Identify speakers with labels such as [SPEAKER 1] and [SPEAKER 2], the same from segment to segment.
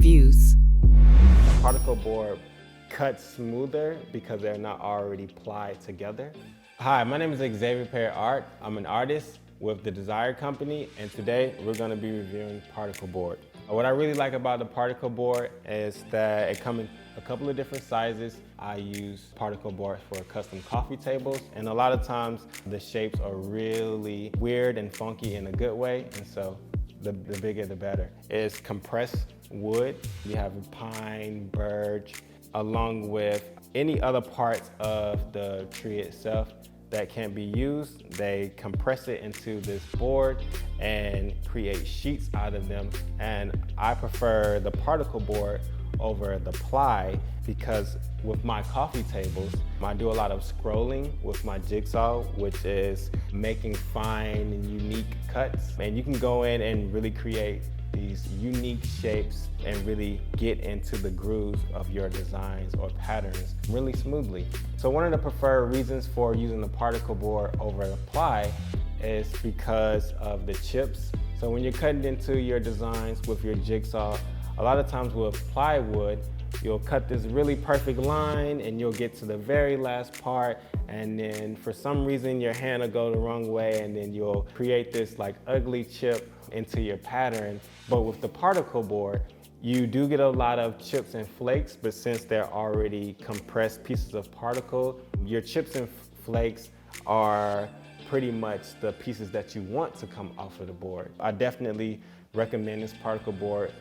[SPEAKER 1] reviews.
[SPEAKER 2] Particle board cuts smoother because they're not already plied together. Hi, my name is Xavier Art. I'm an artist with the Desire Company, and today we're going to be reviewing particle board. What I really like about the particle board is that it comes in a couple of different sizes. I use particle board for custom coffee tables, and a lot of times the shapes are really weird and funky in a good way, and so the bigger the better. It's compressed wood. You have pine, birch, along with any other parts of the tree itself that can be used. They compress it into this board and create sheets out of them. And I prefer the particle board over the ply because with my coffee tables, I do a lot of scrolling with my jigsaw, which is making fine and unique cuts. And you can go in and really create these unique shapes and really get into the grooves of your designs or patterns really smoothly. So one of the preferred reasons for using the particle board over the ply is because of the chips. So when you're cutting into your designs with your jigsaw, a lot of times with plywood, you'll cut this really perfect line and you'll get to the very last part, and then for some reason your hand will go the wrong way and then you'll create this like ugly chip into your pattern. But with the particle board, you do get a lot of chips and flakes, but since they're already compressed pieces of particle, your chips and flakes are pretty much the pieces that you want to come off of the board. I definitely recommend this particle board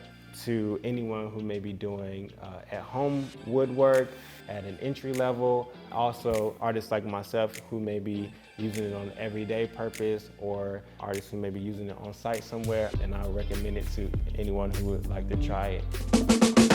[SPEAKER 2] to anyone who may be doing at-home woodwork at an entry level. Also, artists like myself who may be using it on an everyday purpose, or artists who may be using it on site somewhere, and I recommend it to anyone who would like to try it.